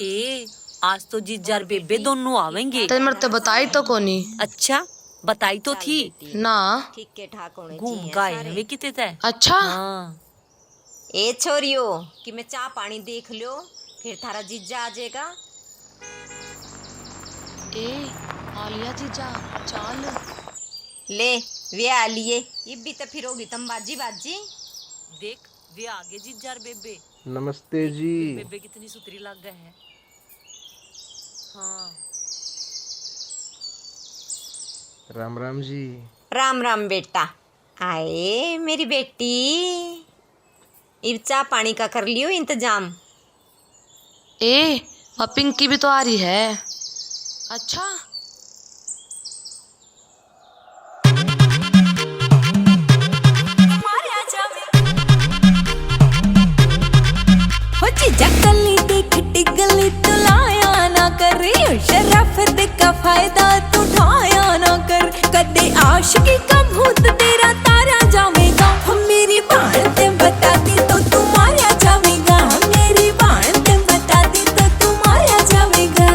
ए आज तो जीजार बेबे दोनों आवेंगे। ते मेरे तो बताई तो कोनी। अच्छा बताई तो थी ना ठीक ठाक होने घूम चाहिए का सारे। वे कितने थे। अच्छा हाँ ए छोरियो कि मैं चाह पानी देख लो फिर थारा जीजा आ जाएगा। ए आलिया जीजा चाल ले वे आ लिए ये भी तो फिर होगी तुम बाजी बाजी। देख वे आगे जीजार बेबे। नमस्ते जी। बेबे कितनी सुतरी लग गए है। हाँ राम राम जी। राम राम बेटा। आए मेरी बेटी इब चाह पानी का कर लियो इंतजाम। ए वह पिंकी भी तो आ रही है। अच्छा गली देख टिगली तो लाया ना करे शराफत का फायदा तो उठाया ना कर कदे आशिकी का भूत तेरा तारा जावेगा। हम मेरी बाण ते बता दी तो तू मारा जावेगा। हम मेरी बाण ते बता दी तो तू मारा जावेगा।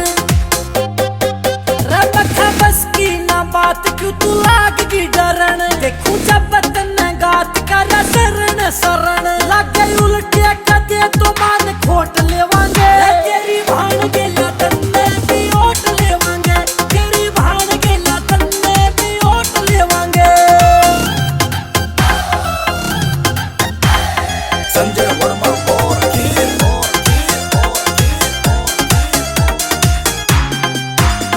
रखा बस की ना बात क्यों तू लाग की डरन देखूं जब तन्ने गात कर शरण शरण लग गई उल्टिया कदे तो मान खोट लेवांगे। तेरी भाण के तन्ने भी ओट लेवांगे। तेरी भाण के तन्ने भी ओट लेवांगे। संजय वर्मा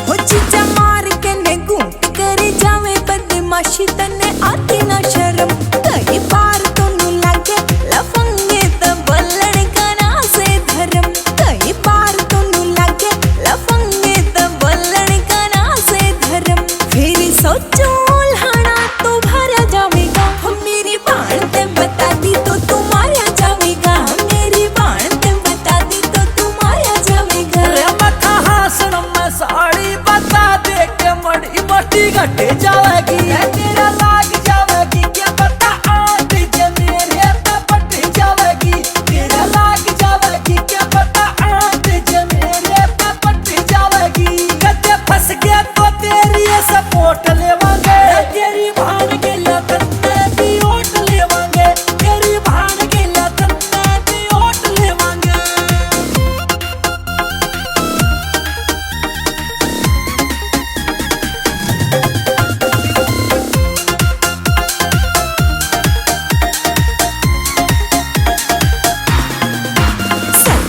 हो चीजा मार के ने घूट करे जावे बदमाशी तन्ने आती ना शर्म। कई बार तोनू लागे लफंगे तो बल्लड़ का ना से धर्म। कई बार तोनू लागे लफंगे तो बल्लड़ का ना से धर्म। फिर सोचो उल्हाना तो भरा जावेगा। हम मेरी बाण ते बता दी तो तू मारा जावेगा। हम मेरी बाण ते बता दी तो तू मारा जावेगा। रे मखा हासन में साड़ी बता दे के मड़ी मटी घटे जाएगी। तेरा लाग जाएगी क्या पता आंटी जे मेरे पे पट जाएगी। तेरा लाग जाएगी क्या पता आंटी जे मेरे पे पट जाएगी। कदे फंस गया तो तेरी सपोर्ट लेवांगे। तेरी भान के तन्ने भी ओट लेवांगे। तेरी भान के तन्ने भी ओट लेवांगे।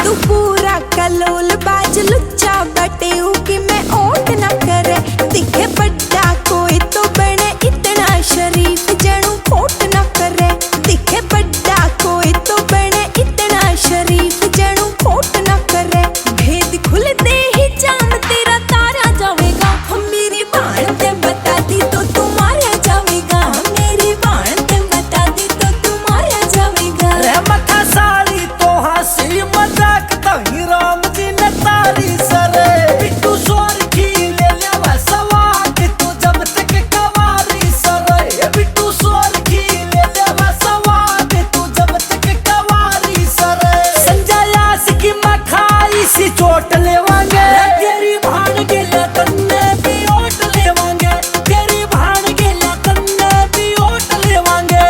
तू पूरा कलोल बाज लुच्चा बटे कि मैं ओट न करे। दिखे बड्डा कोई तो बने इतना शरीफ जणू खोट न करे। दिखे बड्डा कोई तो बने इतना शरीफ जणू खोट न करे। भेद खुलते ही चांद तेरा तारा जावेगा। हम मेरी बाण ते बता दी तो तू मारा जावेगा। हम मेरी बाण ते बता दी तो तू मारा जावेगा। रे मखा साली तो हंसी मजाक तही राम जी ने तारी सरे। बिट्टू सोर की ले ले सवाग तू जब तक कवारी सरे। बिट्टू सोर की ले ले सवाग तू जब तक कवारी सरे। संजय आस की मखाई सी चोट लेवांगे। तेरी भाण के तन्ने भी ओट लेवांगे। तेरी भाण के तन्ने भी ओट लेवांगे।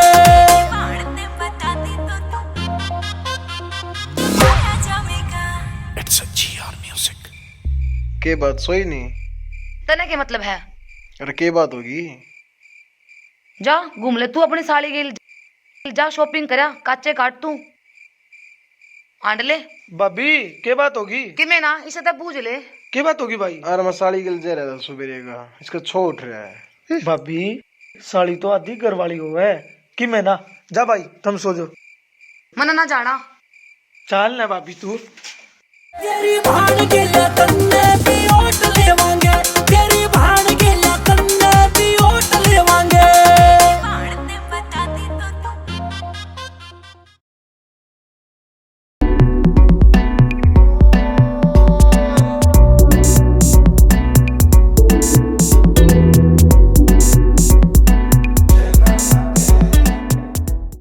बाण ते बता दी तो तू मारा जावेगा। It's a G R music. के बात सोई नहीं। तने के मतलब है। अरे के बात होगी। जा घूम ले तू अपनी साली के जा शॉपिंग करा काचे काट तू आंड ले भाभी के बात होगी। कि मैं ना इसे तब पूछ ले। के बात होगी भाई। अरे मैं साड़ी के लिए जा रहा था सुबह का इसका छो उठ रहा है। भाभी साड़ी तो आधी घर वाली हो है कि मैं ना जा भाई तुम सो जाओ। मना ना जाना चाल ना भाभी तू। तेरी भाण के तन्ने भी ओट लेवांगे। तेरी भाण के तन्ने भी ओट लेवांगे।